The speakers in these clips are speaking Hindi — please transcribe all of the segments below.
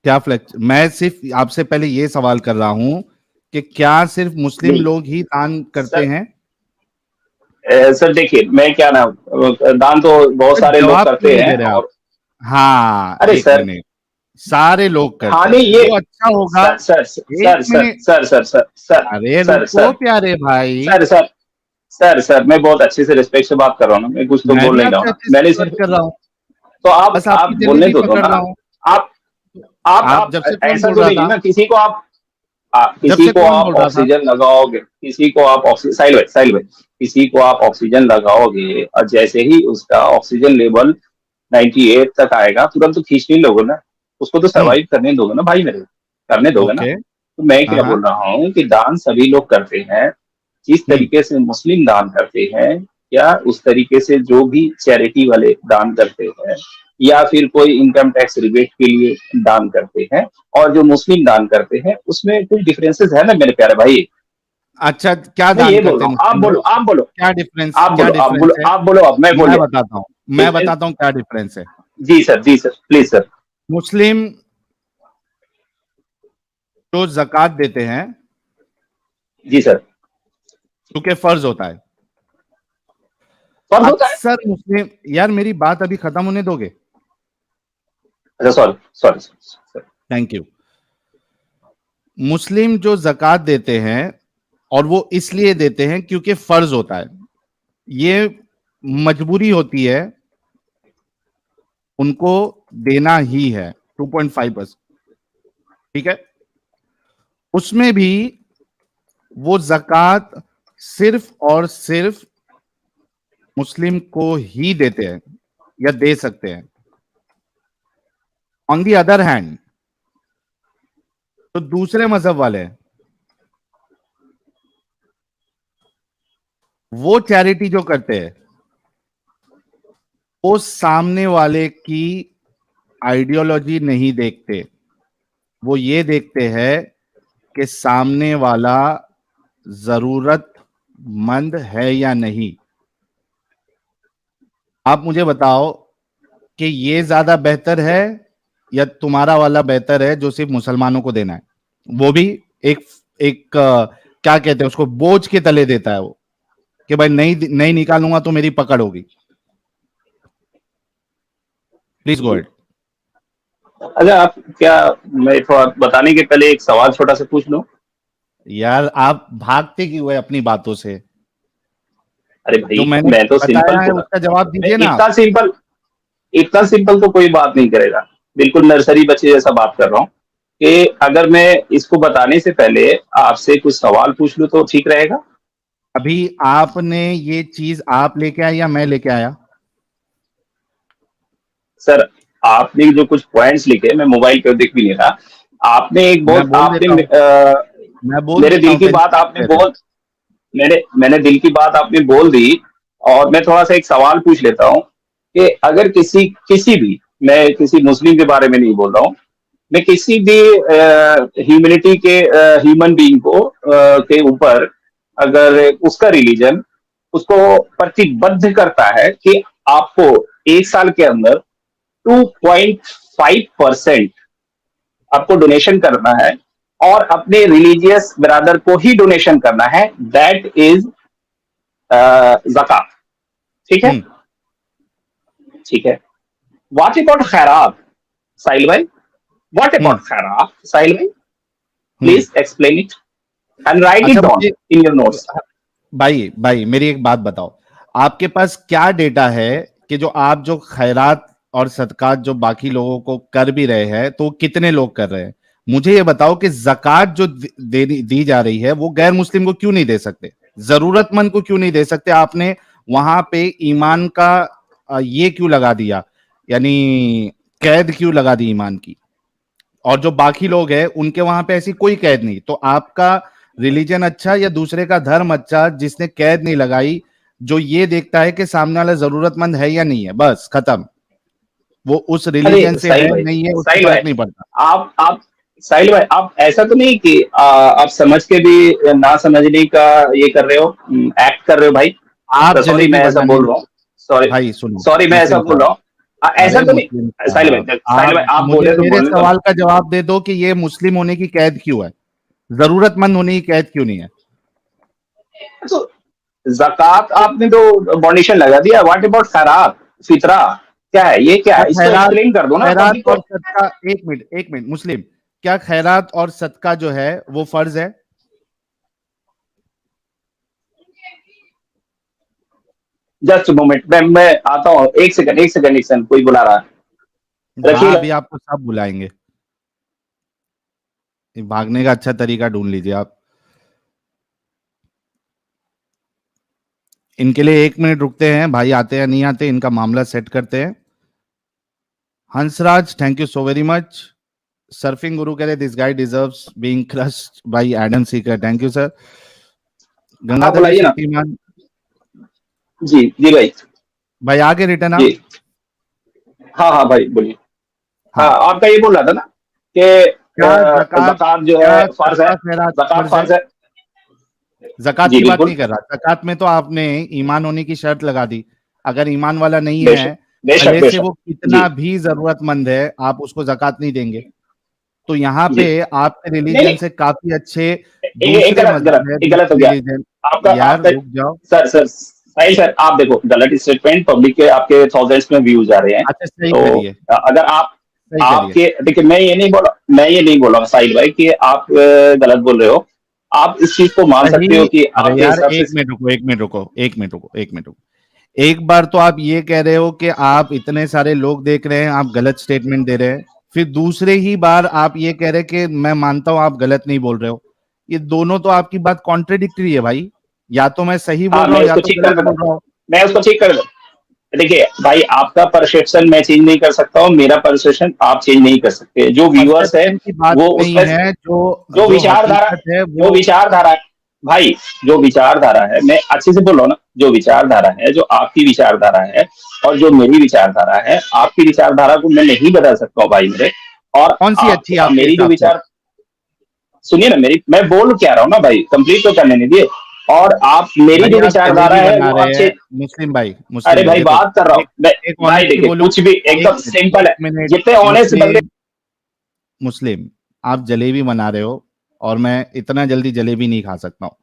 क्या फ्लेक्स, मैं सिर्फ आपसे पहले ये सवाल कर रहा हूं कि क्या सिर्फ मुस्लिम नहीं लोग ही दान करते सर, हैं? सर देखिए, मैं क्या नाम, दान तो बहुत पर सारे लोग जवाब क्यों करते नहीं हैं। दे रहे आप? और हाँ, अरे एक सर, मिनट। सारे लोग हाँ करते हैं, नहीं ये, जो अच्छा होगा। सर सर एक sir sir minute. Sir sir sir sir अरे सर रुको सर प्यारे भाई। सर सर सर मैं बहुत अच्छे से रिस्पेक्ट से बात कर रहा हूँ ना, मैं कुछ तो मैं बोल भी नहीं रहा हूँ आपसे ना, अच्छे से मैंने बात सिर्फ, कर रहा हूँ, तो बस आप आपकी बोलने जलेबी तो दो पकड़ ना। रहा हूँ। आप आप आप जब से कौन ऐसा बोल तो रहा नहीं है था? ना, जब किसी से को कौन आप बोल रहा था? ऑक्सीजन लगाओगे, किसी को आप ऑक्सीजन, साइड बाय, किसी को आप ऑक्सीजन लगाओगे और जैसे ही उसका ऑक्सीजन लेवल 98 तक आएगा, तुरंत तो खींच नहीं लोगे ना, उसको तो हम्म। सर्वाइव करने दोगे ना भाई मेरे, करने दोगे ना। ओके। तो मैं हाँ क्या हाँ। बोल रहा हूँ कि दान सभी लोग करते हैं, जिस हम्म। तरीके से मुस्लिम दान करते हैं, या उस तरीके से जो भी चैरिटी वाले दान करते हैं, या फिर कोई इनकम टैक्स रिबेट के लिए दान करते हैं, और जो मुस्लिम दान करते हैं उसमें कुछ डिफरेंसेस है ना मेरे प्यारे भाई। अच्छा, क्या मैं दान ये बोल करते रहा हैं हूँ, आप मुस्लिम बोलो, लोग? आप बोलो, क्या डिफरेंस, आप क्या बोलो, आप बोलो, डिफरेंस है? आप बोलो, अब मैं मैं बोलिए। बताता हूँ, मैं डिफरेंस, बताता हूँ क्या डिफरेंस है। जी सर, प्लीज सर। मुस्लिम जो जक़ात देते हैं, जी सर। क्योंकि फर्ज होता है। फर्ज होता है। अक्सर मुस्लिम, यार मेरी बात अभी खत्म होने दोगे? अच्छा sorry, sorry sir. Thank you. मुस्लिम जो जक़ात देते हैं, और वो इसलिए देते हैं क्योंकि फर्ज होता है, ये मजबूरी होती है, उनको देना ही है 2.5%। ठीक है। उसमें भी वो जक़ात सिर्फ और सिर्फ मुस्लिम को ही देते हैं या दे सकते हैं। ऑन दी अदर हैंड, तो दूसरे मजहब वाले हैं, वो चैरिटी जो करते हैं, वो सामने वाले की आइडियोलॉजी नहीं देखते, वो ये देखते हैं कि सामने वाला जरूरतमंद है या नहीं। आप मुझे बताओ कि ये ज्यादा बेहतर है या तुम्हारा वाला बेहतर है जो सिर्फ मुसलमानों को देना है, वो भी एक एक क्या कहते हैं उसको, बोझ के तले देता है वो, कि भाई नहीं नहीं निकालूंगा तो मेरी पकड़ होगी। Please go ahead. अच्छा आप क्या, मैं थोड़ा बताने के पहले एक सवाल छोटा सा पूछ लूं? यार आप भागते क्यों है अपनी बातों से? अरे भाई जो मैंने मैं तो सिंपल बताया है पूछा, उसका जवाब मैं दीजिए ना आप। इतना सिंपल तो कोई बात नहीं करेगा, बिल्कुल नर्सरी बच्चे जैसा बात कर रहा हूँ, कि अगर मैं इसको बताने से पहले आपसे कुछ सवाल पूछ लूं तो ठीक रहेगा? अभी आपने ये चीज आप लेके आए या मैं लेके आया? सर आपने जो कुछ पॉइंट्स लिखे, मैं मोबाइल पे देख भी नहीं रहा, आपने एक मैं बहुत बोल आपने देता हूँ, मैं बोल मेरे देता दिल हूँ, की बात टेंशन आपने मत लेते। बोल, मैंने दिल की बात आपने बोल दी। और मैं थोड़ा सा एक सवाल पूछ लेता हूँ, कि अगर किसी किसी भी, मैं किसी मुस्लिम के बारे में नहीं बोल रहा हूँ, मैं किसी भी ह्यूमैनिटी के ह्यूमन बीइंग को के ऊपर, अगर उसका रिलीजन उसको प्रतिबद्ध करता है कि आपको एक साल के अंदर 2.5% आपको डोनेशन करना है, और अपने रिलीजियस ब्रदर को ही डोनेशन करना है, दैट इज जक़ात। ठीक है? हम्म। ठीक है। व्हाट अबाउट खैरात, साहिल भाई? What hmm. अबाउट खैरात, साहिल भाई? Hmm. Please explain it and write अच्छा इट डाउन मुझे, इन योर नोट्स। भाई भाई मेरी एक बात बताओ, आपके पास क्या डेटा है कि जो आप जो खैरात और सदकात जो बाकी लोगों को कर भी रहे हैं, तो कितने लोग कर रहे हैं? मुझे ये बताओ कि जक़ात जो दी जा रही है वो गैर मुस्लिम को क्यों नहीं दे सकते, जरूरतमंद को क्यों नहीं दे सकते? आपने वहां पे ईमान का ये क्यों लगा दिया, यानी कैद क्यों लगा दी ईमान की? और जो बाकी लोग हैं उनके वहां पे ऐसी कोई कैद नहीं, तो आपका रिलीजन अच्छा या दूसरे का धर्म अच्छा जिसने कैद नहीं लगाई, जो ये देखता है कि सामने वाला जरूरतमंद है या नहीं है, बस खत्म। वो उस अरे रिलीजन से साहिल है भाई, नहीं है उससे साहिल भाई, फर्क नहीं पड़ता। आप साहिल भाई, आप ऐसा तो नहीं कि आप समझ के भी ना समझने का ये कर रहे हो, एक्ट कर रहे हो भाई? आप सॉरी जलेबी मैं ऐसा बनाने बोल में, रहा हूँ, सॉरी, भाई सुनो, सॉरी मैं ऐसा मुस्लिम बोल साहब, रहा हूँ। ऐसा अरे तो नहीं। मुस्लिम साहिल भाई आप आप मुझे बोले तो मेरे बोलने दो। सवाल का जवाब दे दो कि ये मुस्लिम होने की कैद क्यों है, जरूरतमंद होने की कैद क्यों नहीं है? तो ज़कात आपने तो डोनेशन लगा दिया, व्हाट अबाउट खैरात, फितरा, क्या है ये, क्या क्या है? इसको खैरात, एक्सप्लेन कर दो ना खैरात पब्लिक को। और सदका, एक मिनट मुस्लिम, क्या खैरात और सदका जो है वो फर्ज है? जस्ट मोमेंट, मैं आता हूँ, एक सेकंड एक सेकंड एक सेकंड, कोई बुला रहा है, हाँ रखिएगा। अभी आपको सब बुलाएंगे, ये भागने का अच्छा तरीका ढूंढ लीजिए आप। इनके लिए 1 मिनट रुकते हैं, भाई आते हैं नहीं आते, इनका मामला सेट करते हैं। Hansraj thank you so very much. Surfing गुरु कह रहे this guy deserves being crushed bye Adam Sikar, thank you sir. आप गंगाधर बुलाइए ना। शक्तिमान जी जी भाई। भाई आगे रिटर्न जी आप। हाँ हाँ भाई बोलिए। हाँ हाँ, आपका ये बोल रहा था ना कि क्या जक़ात, ज़कात जो क्या है फर्ज है। सदका खैरात ज़कात फर्ज है? फर्ज है। जक़ात जी की बात बिल्कुल। नहीं कर रहा, जक़ात में तो आपने ईमान होने की शर्त लगा दी। अगर ईमान वाला नहीं है, बेशक बेशक भले से बेशक। वो जी कितना भी जरूरतमंद है, आप उसको जक़ात नहीं देंगे। तो यहाँ जी। पे आपके नहीं रिलीजन नहीं, से काफी अच्छे एक दूसरे गलत गलत मजहब है, एक गलत हो दूसरे गया रिलीजन। आपका यार आपका रुक जाओ। सर सर साहिल सर, आप देखो गलत स्टेटमेंट, पब्लिक के आपके थाउजेंड्स में व्यूज आ रहे हैं। अच्छा सही तो करिए, अगर आप सही करिए। आपके देखिए, मैं ये नहीं बोला साहिल भाई कि आप गलत बोल रहे हो। आप इस चीज को मान सकते हो सही। कि अरे आपके यार हिसाब से। एक मिनट रुको, एक मिनट रुको, एक मिनट रुको, एक मिनट रुको। एक बार तो आप ये कह रहे हो कि आप इतने सारे लोग देख रहे हैं, आप गलत स्टेटमेंट दे रहे हैं। फिर दूसरे ही बार आप ये कह रहे हैं कि मैं मानता हूं आप गलत नहीं बोल रहे हो। ये दोनों तो आपकी बात कॉन्ट्रेडिक्टरी है भाई। या तो मैं सही बोल हाँ रहा मैं हूँ या उसको तो ठीक कर गलत दूंगा। बोल रहा हूँ। मैं उसको ठीक कर दूंगा। देखिए भाई, आपका परसेप्शन मैं चेंज नहीं कर सकता हूँ, मेरा परसेप्शन आप चेंज नहीं कर सकते। जो व्यूअर्स है परसेप्शन की बात वो नहीं उसमें है, जो जो जो विचारधारा हकीकत है जो वो। विचारधारा है भाई, जो विचारधारा है, मैं अच्छे से बोल रहा हूँ ना, जो विचारधारा है, जो आपकी विचारधारा है और जो मेरी विचारधारा है, आपकी विचारधारा को मैं नहीं बदल सकता हूँ भाई मेरे। और कौन सी आप अच्छी है आपके मेरी जो हिसाब से? विचार, सुनिए ना मेरी, मैं बोल क्या रहा हूँ ना भाई, कंप्लीट तो करने नहीं दिए। और आप मेरी भाई जो आप विचारधारा जलेबी है बना वो रहे हैं, अच्छे। मुस्लिम अरे भाई भाई देखो, बात कर रहा हूँ एक मैं। एक भाई ऑनेस्टली देखिए, बोलूं, कुछ भी एक एकदम मिनट, सिंपल एक है। मिनट जितने ऑनेस्ट बंदे। मुस्लिम, मुस्लिम, आप जलेबी बना रहे हो और मैं इतना जल्दी जलेबी नहीं खा सकता हूं।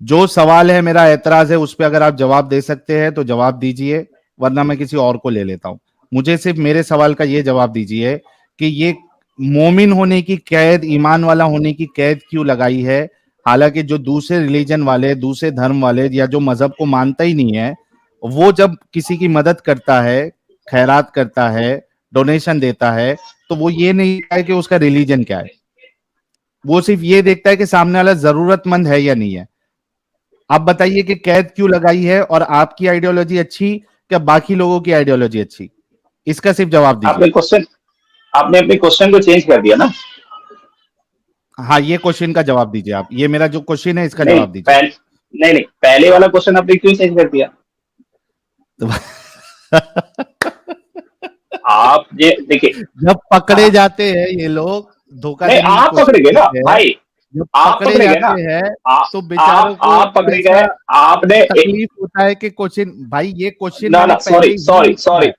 जो सवाल है, मेरा एतराज है उस पर, अगर आप जवाब दे सकते हैं तो जवाब दीजिए, वरना मैं किसी और को ले लेता हूं। मुझे सिर्फ मेरे सवाल का ये जवाब दीजिए कि ये मोमिन होने की कैद, ईमान वाला होने की कैद क्यों लगाई है? हालांकि जो दूसरे रिलीजन वाले, दूसरे धर्म वाले या जो मजहब को मानता ही नहीं है, वो जब किसी की मदद करता है, खैरात करता है, डोनेशन देता है, तो वो ये नहीं है कि उसका रिलीजन क्या है, वो सिर्फ ये देखता है कि सामने वाला जरूरतमंद है या नहीं है। आप बताइए कि कैद क्यों लगाई है, और आपकी आइडियोलॉजी अच्छी क्या बाकी लोगों की आइडियोलॉजी अच्छी? इसका सिर्फ जवाब दीजिए। आपने क्वेश्चन आपने अपने क्वेश्चन को चेंज कर दिया ना। हाँ ये क्वेश्चन का जवाब दीजिए आप, ये मेरा जो क्वेश्चन है इसका नहीं जवाब दीजिए। नहीं नहीं, पहले वाला क्वेश्चन आपने क्यों चेंज कर दिया? तो आप ये देखिए। जब पकड़े हाँ, जाते हैं ये लोग, धोखा नहीं देने की आप कोशिश पकड़े गए ना करते हैं, भाई। जब आप पकड़े पकड़े गए ना। जाते हैं तो बेचारों को आप पकड़े गए। ऐसा आपने तकलीफ होता है कि क्वेश्चन, भाई ये क्वेश्चन ना मैंने ना, पहले सॉरी ही सॉरी लिख दिया सॉरी। है।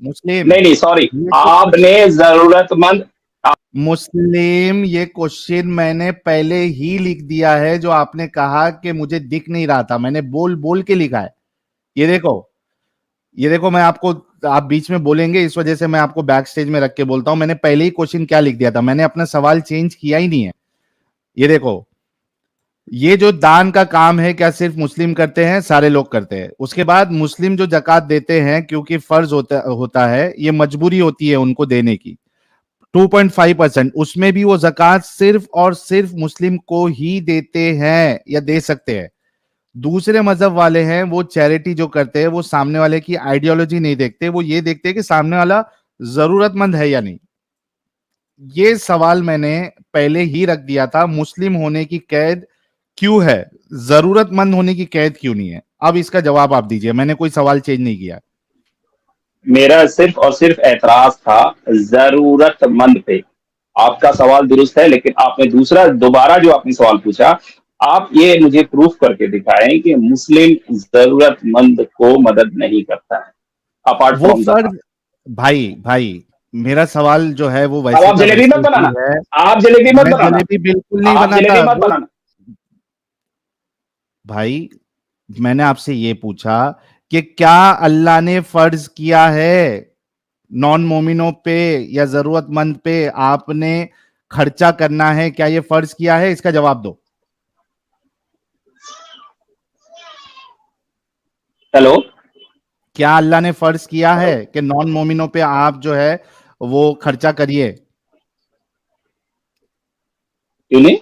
मुस्लिम, नहीं नहीं सॉरी। ये जो आपने जरूरतमंद। मुस्लिम, ये क्वेश्चन मैंने पहले ही लिख दिया है, जो आपने कहा कि मुझे दिख नहीं रहा था, मैंने बोल बोल के लिखा है। ये देखो, ये देखो, मैं आपको, आप बीच में बोलेंगे इस वजह से मैं आपको बैक स्टेज में रख के बोलता हूं, मैंने पहले ही क्वेश्चन क्या लिख दिया था, मैंने अपना सवाल चेंज किया ही नहीं है। ये देखो, ये जो दान का काम है क्या सिर्फ मुस्लिम करते हैं? सारे लोग करते हैं। उसके बाद मुस्लिम जो जक़ात देते हैं, क्योंकि फर्ज होता है, ये मजबूरी होती है उनको देने की, 2.5%, उसमें भी वो जक़ात सिर्फ और सिर्फ मुस्लिम को ही देते हैं या दे सकते हैं। दूसरे मजहब वाले हैं, वो चैरिटी जो करते हैं, वो सामने वाले की आइडियोलॉजी नहीं देखते, वो ये देखते हैं कि सामने वाला जरूरतमंद है या नहीं। ये सवाल मैंने पहले ही रख दिया था, मुस्लिम होने की कैद क्यों है, जरूरतमंद होने की कैद क्यों नहीं है? अब इसका जवाब आप दीजिए, मैंने कोई सवाल चेंज नहीं किया। मेरा सिर्फ और सिर्फ ऐतराज था जरूरतमंद पे। आपका सवाल दुरुस्त है, लेकिन आपने दूसरा दोबारा जो आपने सवाल पूछा, आप ये मुझे प्रूफ करके दिखाएं कि मुस्लिम जरूरतमंद को मदद नहीं करता है, अपार्ट वो फ्रॉम फर्ज, जकात। भाई भाई, मेरा सवाल जो है वो अब वैसे आप का जलेबी वैसे मत ही बनाना, है। आप जलेबी मत मैं बनाना, जलेबी बिल्कुल नहीं आप जलेबी बनाता मत वो। बनाना। भाई, मैंने आपसे ये पूछा कि क्या अल्लाह ने फर्ज किया है नॉन मोमिनों पे या जरूरतमंद पे आपने खर्चा करना है, क्या ये फर्ज किया है? इसका जवाब दो। हेलो। क्या अल्लाह ने फर्ज किया है कि नॉन मोमिनों पे आप जो है वो खर्चा करिए? क्यों नहीं?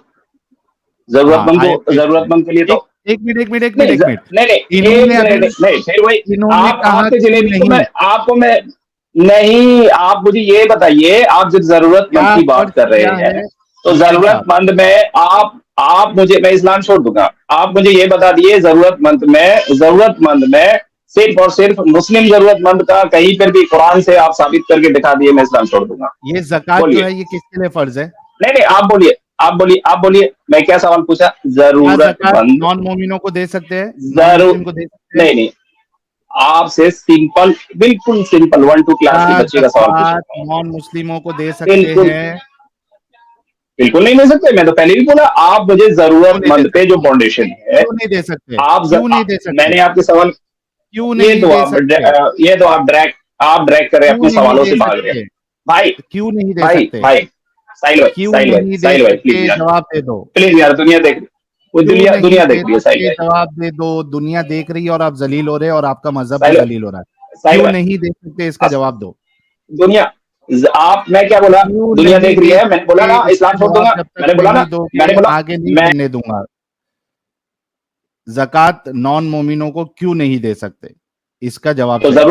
हाँ, आयत पेश करें। जरूरतमंद के लिए एक तो एक मिनट, एक मिनट, एक मिनट, नहीं एक मिनट। नहीं नहीं, इन्होंने एक अभी मिनट नहीं, फिर वही इन्होंने आप कहा आपके क्यों जलेबी को नहीं। मैं आपको मैं नहीं, आप मुझे ये बताइए, आप जब क्या जरूरतमंद की फर्ज बात कर रहे किया हैं है तो हुसैन साहब? जरूरतमंद में आप मुझे, मैं इस्लाम छोड़ दूंगा, आप मुझे ये बता दिए जरूरतमंद में सिर्फ और सिर्फ मुस्लिम जरूरतमंद का कहीं पर भी कुरान से आप साबित करके दिखा दिए, मैं इस्लाम छोड़ दूंगा। ये जक़ात जो बोलिए। है ये किसके लिए फर्ज है? नहीं नहीं, आप बोलिए, आप बोलिए, मैं क्या सवाल पूछा? क्या जक़ात जरूरतमंद। नॉन मोमिनों को दे सकते हैं, नॉन जरूर मुस्लिम को दे सकते हैं? नहीं नहीं, आपसे सिंपल, बिल्कुल सिंपल 1-2 क्लास के क्या बच्चे का सवाल पूछ जक़ात रहा हूँ। नॉन मुस्लिमों को दे सकते बिल्कुल, हैं? बिल्कुल नहीं दे सकते, मैं तो पहले भी बोला, आप मुझे क्यों नहीं दे जरूरतमंद पे जो सकते? फाउंडेशन है, क्यों नहीं दे सकते? आप क्यों नहीं दे सकते? मैंने आपके सवाल, क्यों ये नहीं तो दे आप सकते? ये तो आप ड्रैग कर रहे हैं, क्यों अपने नहीं सवालों दे से भाग रहे हैं। सकते? भाई, क्यों नहीं दे भाई सकते? भाई क्यों नहीं दे साहिल भाई प्लीज सकते? यार, जवाब दे दो। प्लीज यार, दुनिया देख रही, वो क्यों दुनिया नहीं दुनिया दे देख रही है साहिल सकते? भाई। जवाब दे दो। दुनिया देख रही है और आप जलील हो रहे हैं और आपका मजहब भी साहिल जलील हो रहा है। साहिल क्यों भाई, नहीं दे सकते? इसका अस- जवाब दो। दुनिया, आप, मैं क्या बोला? क्यों दुनिया नहीं देख रही दे है, मैंने बोला सकते? ना इसका इस्लाम छोड़ जवाब दूंगा, जब तक मैंने बोला नहीं ना, दोगे मैंने बोला, आगे नहीं मैं बढ़ने दूंगा। जक़ात नॉन मोमिनों को क्यों नहीं दे सकते? इसका जवाब तो चाहिए।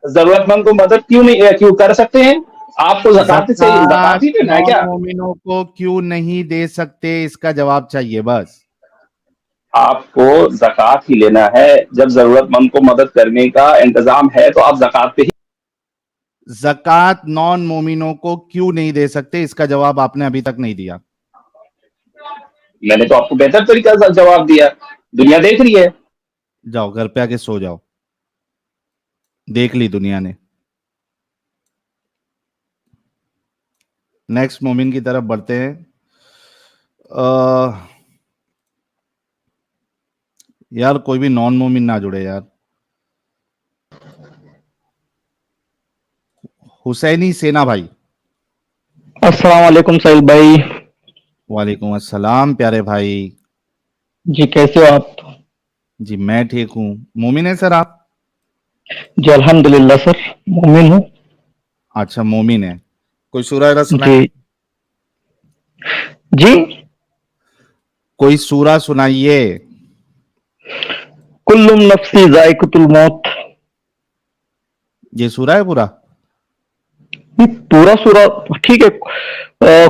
जरूरतमंद को मदद क्यों नहीं, क्यों कर सकते हैं? आपको जक़ात से जक़ात जक़ात ही देना है नॉन क्या? मोमिनों को क्यों नहीं दे सकते? इसका जवाब चाहिए बस। आपको जक़ात ही लेना है, जब जरूरतमंद को मदद करने का इंतजाम है तो आप जक़ात पे ही। जक़ात नॉन मोमिनों को क्यों नहीं दे सकते? इसका जवाब आपने अभी तक नहीं दिया। मैंने तो आपको बेहतर तरीका से जवाब दिया, दुनिया देख रही है। जाओ घर पे आके सो जाओ, देख ली दुनिया ने। नेक्स्ट मोमिन की तरफ बढ़ते हैं। अ, यार कोई भी नॉन मोमिन ना जुड़े यार। हुसैनी सेना भाई। अस्सलाम वालेकुम साहिल भाई। वालेकुम अस्सलाम प्यारे भाई। जी कैसे हो आप? जी मैं ठीक हूँ। मोमिन है सर आप? जी अल्हम्दुलिल्लाह सर, मोमिन हूँ। अच्छा मोमिन है। कोई सूरा वगैरह सुनाए? जी जी। कोई सूरा सुनाइए। कुल्लुम नफ्सी जायकतुल मौत। ये सूरा है पूरा? ये पूरा सूरा ठीक है।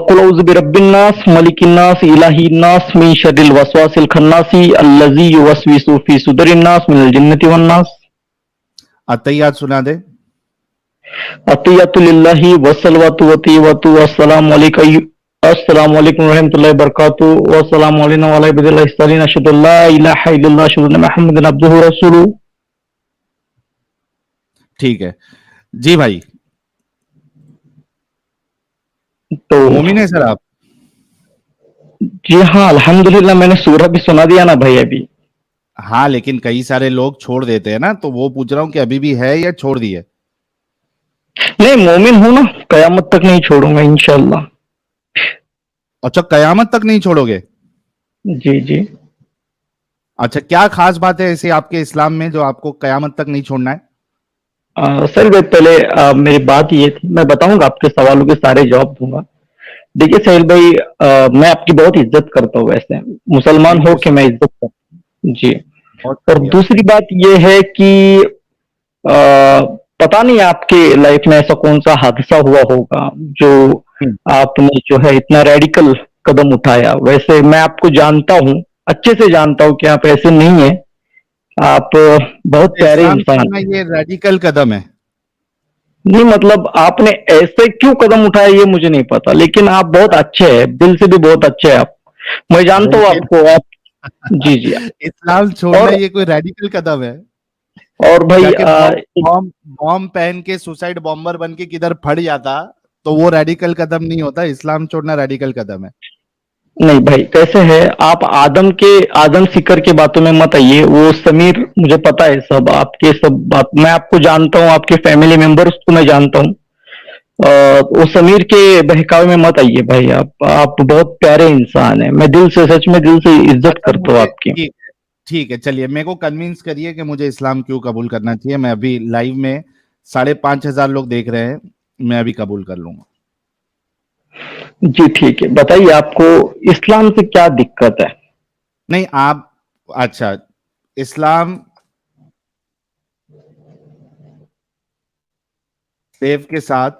कुल औज़ु बिरब्बिन नास मलिकिन नास इलाहिन नास मिन शर्रिल वसवासिल खन्नासी अल्लज़ी युवस्विसु फी सुदुरिन नास मिनल जिन्नति वन नास। अतैयात सुना दे। अतियतुलिल्लाहि वस्सलवातु वतीवतु अस्सलामु अलैका अस्सलामु अलैकुम रहमतुल्लाहि बरकातहू वस्सलामु अलैना व अला इबादिल्लाहि अस्सलीन अशहदु अल्ला इलाहा इल्लल्लाह अशहदु अन्ना मुहम्मदन अब्दुहु व रसूलुहू। ठीक है जी भाई। तो मोमिन है सर आप? जी हाँ अल्हम्दुलिल्लाह, मैंने सूरह भी सुना दिया ना भाई अभी। हाँ लेकिन कई सारे लोग छोड़ देते हैं ना, तो वो पूछ रहा हूँ कि अभी भी है या छोड़ दिए? नहीं मोमिन हूं ना, कयामत तक नहीं छोड़ूंगा इंशाअल्लाह। अच्छा कयामत तक नहीं छोड़ोगे? जी जी। अच्छा क्या खास बात है ऐसे आपके इस्लाम में जो आपको कयामत तक नहीं छोड़ना है? सर भाई पहले मेरी बात ये थी, मैं बताऊंगा, आपके सवालों के सारे जवाब दूंगा। देखिए साहिल भाई, मैं आपकी बहुत इज्जत करता हूँ, वैसे मुसलमान थैंक हो यू के सर। मैं इज्जत करता हूँ जी। बहुत और शुक्रिया। दूसरी बात ये है कि पता नहीं आपके लाइफ में ऐसा कौन सा हादसा हुआ होगा जो हम्म, आपने जो है इतना रेडिकल कदम उठाया। वैसे मैं आपको जानता हूँ, अच्छे से जानता हूँ कि आप ऐसे नहीं है। आप बहुत प्यारे इस्लाम इंसान छोड़ना हैं। ये रेडिकल कदम है? नहीं मतलब आपने ऐसे क्यों कदम उठाया ये मुझे नहीं पता, लेकिन आप बहुत अच्छे हैं, दिल से भी बहुत अच्छे हैं आप। मैं जानता हूँ लेकिन आपको, आप जी जी। इस्लाम छोड़ना और ये कोई रेडिकल कदम है? और भाई जाके बॉम्ब बॉम्ब पहन के सुसाइड बॉम्बर बन के किधर फट जाता तो वो रेडिकल कदम नहीं होता। इस्लाम छोड़ना रेडिकल कदम है। नहीं भाई, कैसे है, आप आदम सीकर के बातों में मत आइए। वो समीर, मुझे पता है सब आपके सब बात, मैं आपको जानता हूँ, आपके फैमिली मेंबर्स को मैं जानता हूँ। वो समीर के बहकावे में मत आइए भाई। आप बहुत प्यारे इंसान हैं, मैं दिल से, सच में दिल से इज्जत अच्छा करता हूँ मुझे आपकी। ठीक है चलिए, मेरे को कन्विंस करिए कि मुझे इस्लाम क्यों कबूल करना चाहिए। मैं अभी लाइव में 5,500 लोग देख रहे हैं, मैं अभी कबूल कर लूंगा। जी ठीक है, बताइए आपको इस्लाम से क्या दिक्कत है। नहीं आप, अच्छा, इस्लाम स्लेव के साथ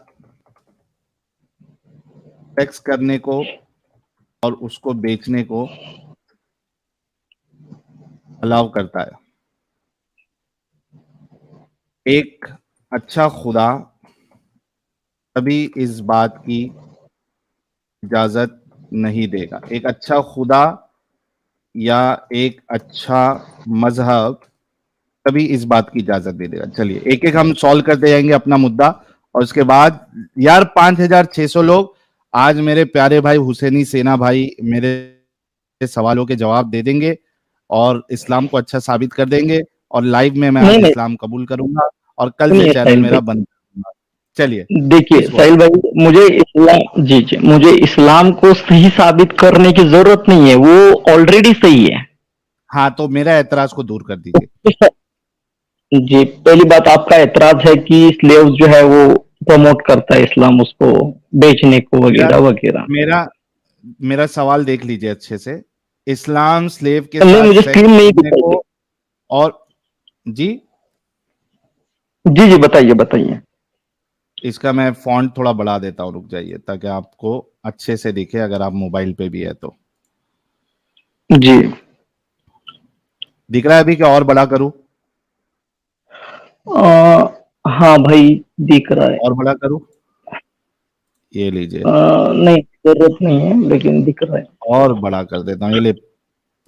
सेक्स करने को और उसको बेचने को अलाउ करता है। एक अच्छा खुदा कभी इस बात की इजाजत नहीं देगा। एक अच्छा खुदा या एक अच्छा मजहब कभी इस बात की इजाजत नहीं देगा। चलिए एक एक हम सॉल्व करते जाएंगे अपना मुद्दा, और उसके बाद यार 5,600 लोग, आज मेरे प्यारे भाई हुसैनी सेना भाई मेरे सवालों के जवाब दे देंगे और इस्लाम को अच्छा साबित कर देंगे, और लाइव में मैं नहीं आज नहीं, इस्लाम कबूल करूंगा और कल से सुनिए चैनल साहिल मेरा भाई, बंद करूंगा। चलिए देखिए प्लीज गो साहिल अहेड। भाई, मुझे इस्लाम, जी जी, मुझे इस्लाम को सही साबित करने की जरूरत नहीं है, वो ऑलरेडी सही है। हाँ तो मेरा एतराज को दूर कर दीजिए। जी, पहली बात आपका एतराज है कि स्लेव्स जो है वो प्रमोट करता है इस्लाम, उसको बेचने को मेरा वगैरह वगैरह। मेरा मेरा सवाल देख लीजिए अच्छे से। इस्लाम स्लेव के नहीं, साथ मुझे सेक्स स्क्रीन नहीं करने दिखाई। को और, जी, जी जी, बताइए बताइए। इसका मैं फॉन्ट थोड़ा बढ़ा देता हूँ, रुक जाइए, ताकि आपको अच्छे से दिखे अगर आप मोबाइल पे भी है तो। जी। दिख रहा है अभी क्या और बड़ा करूँ? हाँ भाई, दिख रहा है। और बड़ा करूँ? ये लीजिए, नहीं, जरूरत नहीं है, लेकिन दिख रहा है। और बड़ा कर देता हूँ, ये ले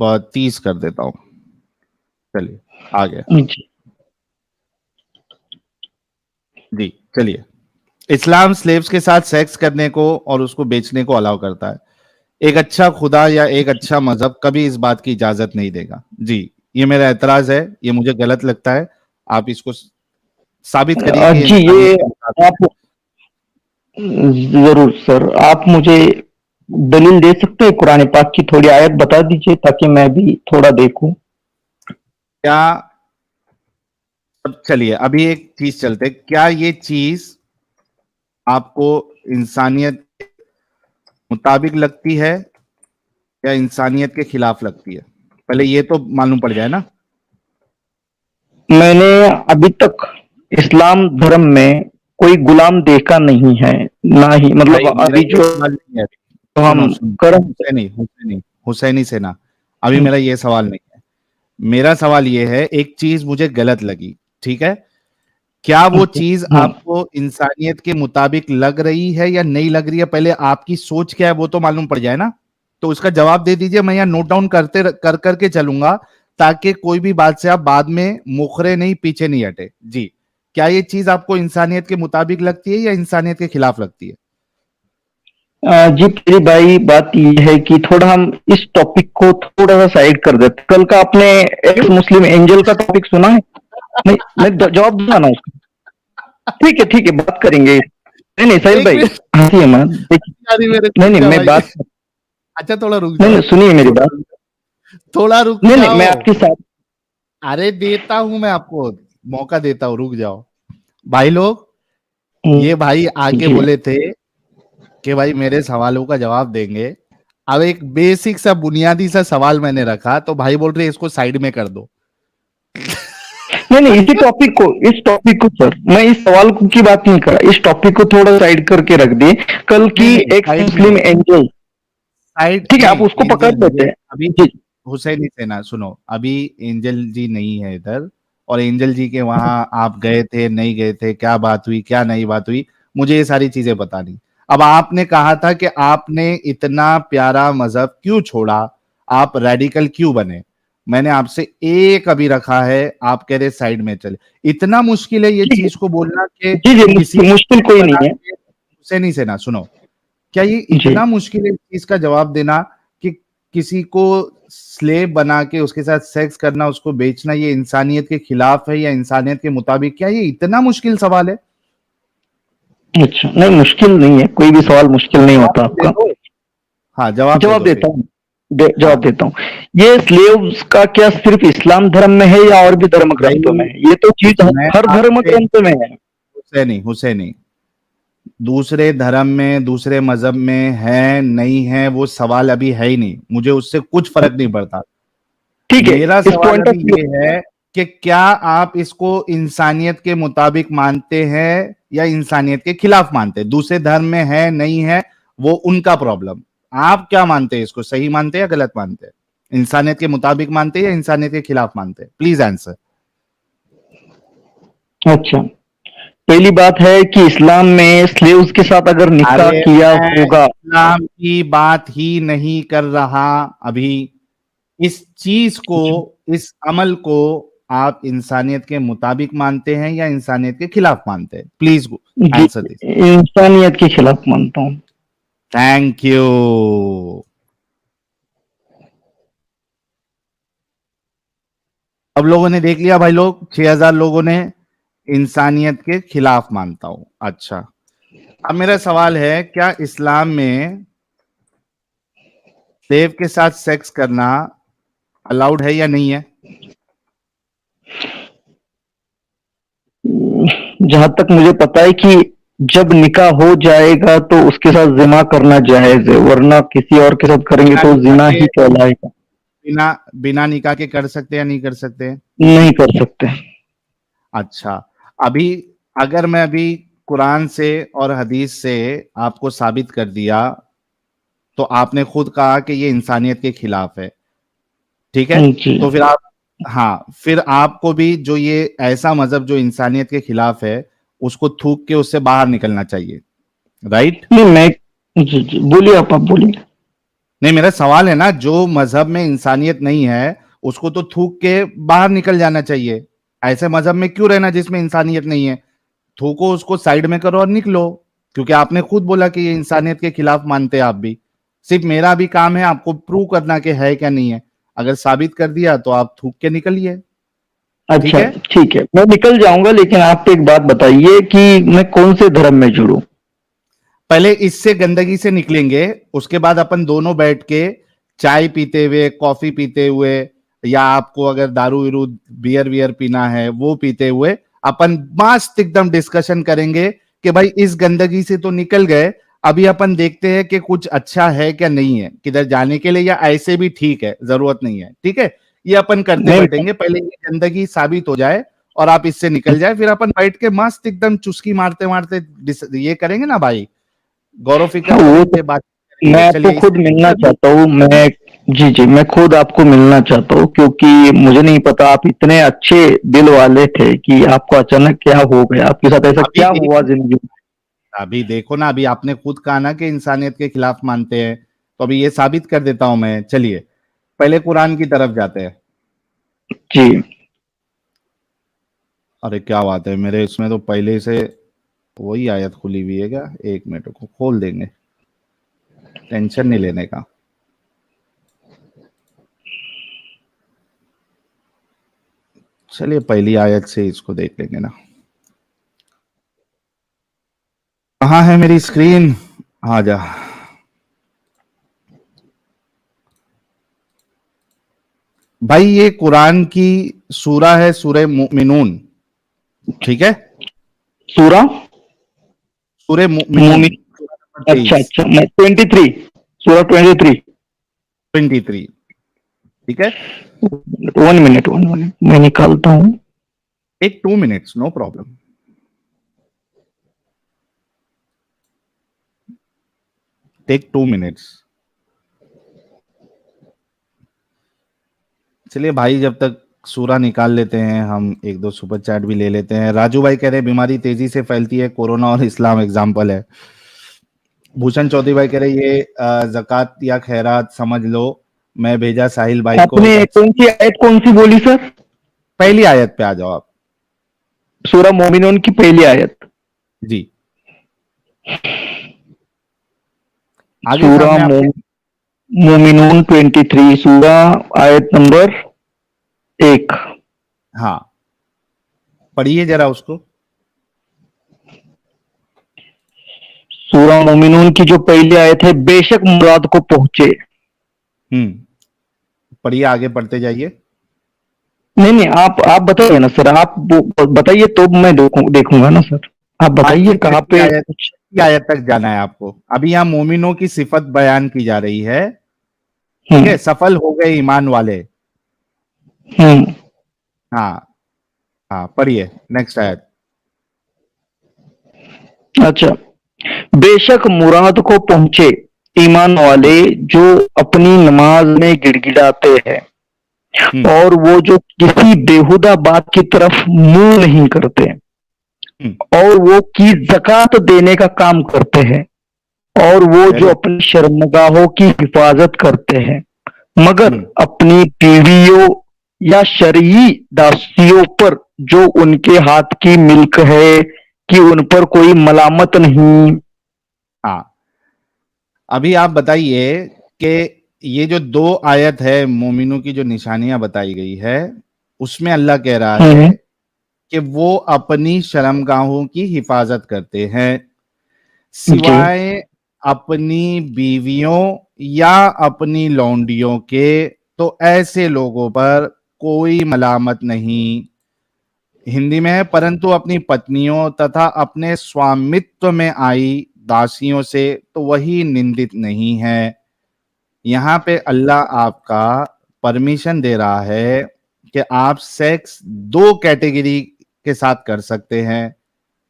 30 कर देता हूँ। चलिए आ गया। जी। जी चलिए, इस्लाम स्लेव्स के साथ सेक्स करने को और उसको बेचने को अलाउ करता है। एक अच्छा खुदा या एक अच्छा मजहब कभी इस बात की इजाजत नहीं देगा। जी, ये मेरा एतराज है, ये मुझे गलत लगता है। आप इसको साबित करिए कि जी, इंसानियत ये के मुताबिक है। आप, जरूर सर, आप मुझे दलील दे सकते हैं, कुरान पाक की थोड़ी आयत बता दीजिए ताकि मैं भी थोड़ा देखूं। क्या, अब चलिए अभी एक चीज चलते हैं। क्या ये चीज आपको इंसानियत के मुताबिक लगती है या इंसानियत के खिलाफ लगती है? पहले ये तो मालूम पड़ जाए ना। मैंने अभी तक इस्लाम धर्म में कोई गुलाम देखा नहीं है, ना ही मतलब भाई मेरा अभी ये जो सवाल नहीं है। हम सुनो सुनो, कर्म। हुसैनी सेना, अभी मेरा ये सवाल नहीं है। मेरा सवाल ये है, एक चीज मुझे गलत लगी, ठीक है, क्या वो चीज आपको इंसानियत के मुताबिक लग रही है या नहीं लग रही है? पहले आपकी सोच क्या है वो तो मालूम पड़ जाए ना। तो उसका जवाब दे दीजिए, मैं यहाँ नोट डाउन करके चलूंगा, ताकि कोई भी बात से आप बाद में मुखरे नहीं, पीछे नहीं हटे। जी, क्या ये चीज आपको इंसानियत के मुताबिक लगती है या इंसानियत के खिलाफ लगती है? जी मेरी भाई, बात यह है कि थोड़ा हम इस टॉपिक को थोड़ा सा साइड कर देते। कल का आपने एक्स क्यों? मुस्लिम एंजल का टॉपिक सुना है? नहीं, मैं जवाब दूंगा ना उसका। ठीक है, बात करेंगे। नहीं नहीं साहिल एक भाई, मिनट, हंसी है मत, देखिए। यार मेरे नहीं रुक नहीं, जा मैं भाई। बात, अच्छा थोड़ा रुक नहीं जाओ, नहीं, सुनिए मेरी थोड़ा बात। रुक जाओ, थोड़ा रुक नहीं नहीं, जाओ। मैं आपके साथ। अरे देता हूं मैं आपको, मौका देता हूं, रुक जाओ भाई लोग। ये भाई आके जी। बोले थे कि भाई मेरे सवालों का जवाब देंगे। अब एक बेसिक सा बुनियादी सा सवाल मैंने रखा तो भाई बोल रहे इसको साइड में कर दो। नहीं नहीं, इस टॉपिक को सर, मैं इस सवाल की बात नहीं कर रहा, इस टॉपिक को थोड़ा साइड करके रख दिए। कल नहीं की नहीं एक्स साइड नहीं, मुस्लिम एंजल, साइड ठीक है, आप नहीं, उसको पकड़ एंजल लेते मुझे हैं। अभी, जी। हुसैनी सेना सुनो, अभी एंजल जी नहीं है इधर, और एंजल जी के वहां आप गए थे नहीं गए थे, क्या बात हुई क्या नहीं बात हुई, मुझे ये सारी चीजें बतानी। अब आपने कहा था कि आपने इतना प्यारा मजहब क्यों छोड़ा, आप रेडिकल क्यों बने? मैंने आपसे एक अभी रखा है, आप कह रहे साइड में चले। इतना मुश्किल है ये ठीक है। चीज को बोलना कि जी जी, किसी मुश्किल कोई नहीं है। से नहीं सेना, सुनो, क्या ये जी इतना मुश्किल है इस चीज का जवाब देना कि किसी को स्लेव बना के उसके साथ सेक्स करना, उसको बेचना, ये इंसानियत के खिलाफ है या इंसानियत के मुताबिक? क्या ये इतना मुश्किल सवाल है? अच्छा, नहीं मुश्किल नहीं है, कोई भी सवाल मुश्किल नहीं जवाब होता तो दे आपका। दो। हाँ, जवाब दे जवाब दो फिर। देता हूँ, जवाब हाँ देता हूँ। ये स्लेव्स का क्या सिर्फ इस्लाम धर्म में है या और भी धर्म ग्रंथों में भाई, है? ये तो चीज मैं हर धर्म आपसे, ग्रंथ में है। हुसैनी हुसैनी, दूसरे धर्म में, दूसरे मजहब में है नहीं है, वो सवाल अभी है ही नहीं, मुझे उससे कुछ फर्क नहीं पड़ता। ठीक है, मेरा इस सवाल पॉइंट ऑफ अभी व्यू। ये है कि क्या आप इसको इंसानियत के मुताबिक मानते हैं या इंसानियत के खिलाफ मानते हैं? दूसरे धर्म में है नहीं है वो उनका प्रॉब्लम, आप क्या मानते हैं? इसको सही मानते हैं या गलत मानते हैं? इंसानियत के मुताबिक मानते हैं या इंसानियत के खिलाफ मानते हैं? Please answer. अच्छा, पहली बात है कि इस्लाम में स्लेव्स के साथ अगर निकाह अरे किया मैं होगा। इस्लाम की बात ही नहीं कर रहा अभी। इस चीज को, इस अमल को आप इंसानियत के मुताबिक मानते हैं या इंसानियत के खिलाफ मानते हैं? प्लीज जी, आंसर दिस। इंसानियत के खिलाफ मानता हूँ। Thank you. अब लोगों ने देख लिया भाई, लोग 6000 लोगों ने इंसानियत के खिलाफ मानता हूं। अच्छा, अब मेरा सवाल है, क्या इस्लाम में स्लेव के साथ सेक्स करना अलाउड है या नहीं है? जहां तक मुझे पता है कि जब निकाह हो जाएगा तो उसके साथ जिना करना जायज है, वरना किसी और के साथ करेंगे बिना तो निकाह जिना के, ही कहलाएगा। बिना बिना निकाह के कर सकते हैं या नहीं कर सकते? नहीं कर सकते। अच्छा, अभी अगर मैं अभी कुरान से और हदीस से आपको साबित कर दिया, तो आपने खुद कहा कि ये इंसानियत के खिलाफ है, ठीक है? जी तो फिर आप, हाँ, फिर आपको भी जो ये ऐसा मजहब जो इंसानियत के खिलाफ है, उसको थूक के उससे बाहर निकलना चाहिए, राइट? नहीं, मैं जी जी बोलिए, आप बोलिए। नहीं, मेरा सवाल है ना, जो मजहब में इंसानियत नहीं है उसको तो थूक के बाहर निकल जाना चाहिए। ऐसे मजहब में क्यों रहना जिसमें इंसानियत नहीं है? थूको, उसको साइड में करो और निकलो, क्योंकि आपने खुद बोला कि ये इंसानियत के खिलाफ मानते हैं आप भी। सिर्फ मेरा भी काम है आपको प्रूव करना कि है क्या नहीं है। अगर साबित कर दिया तो आप थूक के निकलिए, ठीक अच्छा, है? ठीक है, मैं निकल जाऊंगा, लेकिन आप एक बात बताइए कि मैं कौन से धर्म में जुड़ूं? पहले इससे गंदगी से निकलेंगे, उसके बाद अपन दोनों बैठ के चाय पीते हुए, कॉफी पीते हुए, या आपको अगर दारू वीरू बियर वियर पीना है वो पीते हुए, अपन मस्त एकदम डिस्कशन करेंगे कि भाई इस गंदगी से तो निकल गए, अभी अपन देखते हैं कि कुछ अच्छा है क्या नहीं है किधर जाने के लिए, या ऐसे भी ठीक है, जरूरत नहीं है, ठीक है? ये अपन करते नहीं, बैठेंगे, पहले ये गंदगी साबित हो जाए और आप इससे निकल जाए, फिर अपन बैठ के मस्त एकदम चुस्की मारते मारते ये करेंगे ना भाई, गौरव फिक्र हाँ, वो करेंगे, बात मैं करेंगे। आपको चलिए खुद मिलना इस, चाहता हूँ। मैं जी जी, मैं खुद आपको मिलना चाहता हूँ, क्योंकि मुझे नहीं पता आप इतने अच्छे दिल वाले थे कि आपको अचानक क्या हो गया, आपके साथ ऐसा अभी क्या हुआ देखो, जिंदगी में? अभी देखो ना, अभी आपने खुद कहा ना कि इंसानियत के खिलाफ मानते हैं, तो अभी ये साबित कर देता हूं मैं। चलिए पहले कुरान की तरफ जाते हैं। जी अरे क्या बात है, मेरे इसमें तो पहले से वही आयत खुली हुई है क्या? एक मिनट को खोल देंगे, टेंशन नहीं लेने का। चलिए पहली आयत से इसको देख लेंगे ना। कहाँ है मेरी स्क्रीन? आ जा। भाई ये कुरान की सूरा है, सूरह मुमिनून, ठीक है? सूरा सूरह मुमिनून, मोमिन। सूरा नंबर अच्छा 23, अच्छा, मैं 23, सूरा 23। 23, ठीक है? 1 मिनट, 1 मिनट, मैं निकालता हूँ। Take 2 minutes, no problem, take 2 minutes. चलिए भाई, जब तक सूरा निकाल लेते हैं, हम एक दो सुपर चैट भी ले लेते हैं। राजू भाई कह रहे हैं बीमारी तेजी से फैलती है, कोरोना और इस्लाम एग्जाम्पल है। भूषण चौधरी भाई कह रहे ये जक़ात या खैरात समझ लो, मैं भेजा साहिल भाई को। आपने कौन सी बोली सर? पहली आयत पे आ जाओ आप। सूरह मोमिनून की पहली आयत। जी, आगे सूरह सामने आपने। मोमिनून 23, सूरह आयत नंबर 1। हाँ, पढ़िए जरा उसको। सूरह मोमिनून की जो पहली आयत है, बेशक मुराद को पहुंचे। पढ़िए, आगे पढ़ते जाइए। नहीं, आप बताइए ना सर, आप बताइए तो मैं देखूंगा ना सर। आप बताइए कहाँ पे। छठी आयत तक जाना है आपको। अभी यहाँ मोमिनों की सिफत बयान की जा रही है। ठीक हम्म। है, सफल हो गए ईमान वाले। हम्म। हाँ हाँ, पढ़िए नेक्स्ट आयत। अच्छा, बेशक मुराद को पहुंचे ईमान वाले जो अपनी नमाज में गिड़गिड़ाते हैं और वो जो किसी बेहुदा बात की तरफ मुंह नहीं करते और वो की ज़कात देने का काम करते हैं और वो जो अपनी शर्मगाहों की हिफाजत करते हैं मगर अपनी बीवियों या शरई दासियों पर जो उनके हाथ की मिल्क है कि उन पर कोई मलामत नहीं। हाँ, अभी आप बताइए कि ये जो 2 आयत है मोमिनों की जो निशानियां बताई गई है, उसमें अल्लाह कह रहा है कि वो अपनी शर्मगाहों की हिफाजत करते हैं सिवाय अपनी बीवियों या अपनी लौंडियों के, तो ऐसे लोगों पर कोई मलामत नहीं। हिंदी में है, परंतु अपनी पत्नियों तथा अपने स्वामित्व में आई दासियों से तो वही निंदित नहीं है। यहाँ पे अल्लाह आपका परमिशन दे रहा है कि आप सेक्स 2 कैटेगरी के साथ कर सकते हैं।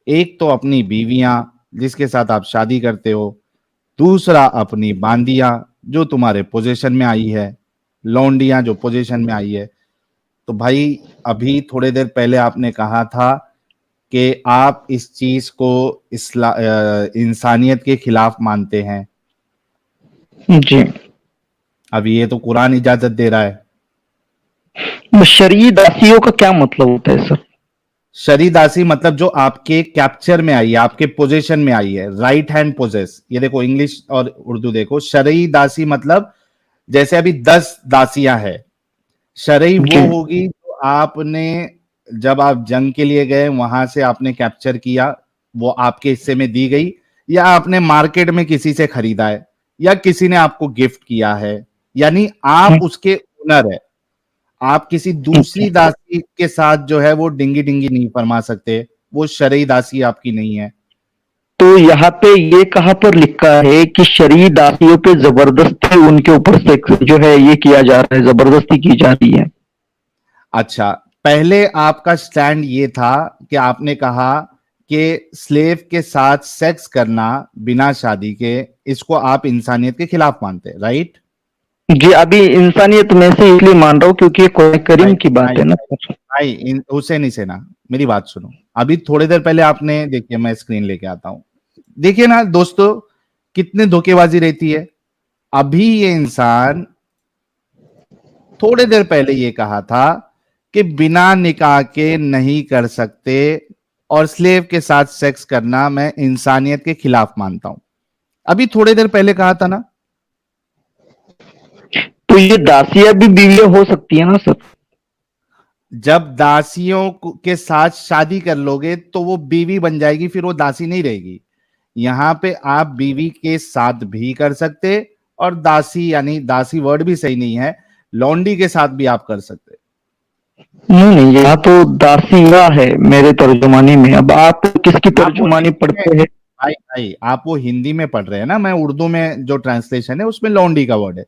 एक तो अपनी बीवियां जिसके साथ आप शादी करते हो, दूसरा अपनी बांदियां जो तुम्हारे पोजीशन में आई है, लौंडियां जो पोजीशन में आई है। तो भाई अभी थोड़ी देर पहले आपने कहा था कि आप इस चीज को इंसानियत के खिलाफ मानते हैं। जी, अब ये तो कुरान इजाजत दे रहा है। शरई दासियों का क्या मतलब होता है सर? शरई दासी मतलब जो आपके कैप्चर में आई है, आपके पोजीशन में आई है, राइट हैंड पोजेस। ये देखो, इंग्लिश और उर्दू देखो। शरई दासी मतलब जैसे अभी 10 दासियां हैं, शरई वो होगी जो आपने जब आप जंग के लिए गए वहां से आपने कैप्चर किया, वो आपके हिस्से में दी गई, या आपने मार्केट में किसी से खरीदा है, या किसी ने आपको गिफ्ट किया है, यानी आप उसके ओनर है। आप किसी दूसरी दासी के साथ जो है वो डिंगी डिंगी नहीं फरमा सकते, वो शरई दासी आपकी नहीं है। तो यहाँ पे ये कहाँ पर लिखा है कि शरई दासियों पे जबरदस्ती उनके ऊपर सेक्स जो है ये किया जा रहा है, जबरदस्ती की जा रही है? अच्छा, पहले आपका स्टैंड ये था कि आपने कहा कि स्लेव के साथ सेक्स करना बिना शादी के, इसको आप इंसानियत के खिलाफ मानते हैं, राइट? जी, अभी इंसानियत में से इसलिए मान रहा हूँ क्योंकि कुरान करीम की बात है ना। भाई हुसैन ही से ना, मेरी बात सुनो। अभी थोड़ी देर पहले आपने, देखिए मैं स्क्रीन लेके आता हूं, देखिए ना दोस्तों कितने धोखेबाजी रहती है। अभी ये इंसान थोड़ी देर पहले ये कहा था कि बिना निकाह के नहीं कर सकते और स्लेव के साथ सेक्स करना मैं इंसानियत के खिलाफ मानता हूं। अभी थोड़ी देर पहले कहा था ना। तो ये दासियां भी बीवियां हो सकती है ना सर? जब दासियों के साथ शादी कर लोगे तो वो बीवी बन जाएगी, फिर वो दासी नहीं रहेगी। यहां पे आप बीवी के साथ भी कर सकते और दासी, यानी दासी वर्ड भी सही नहीं है, लौंडी के साथ भी आप कर सकते। नहीं, यहाँ तो दासिया है मेरे तर्जुमानी में। अब आप किसकी तर्जुमानी पढ़ते हैं? भाई आप वो हिंदी में पढ़ रहे हैं ना, मैं उर्दू में जो ट्रांसलेशन है उसमें लौंडी का वर्ड है।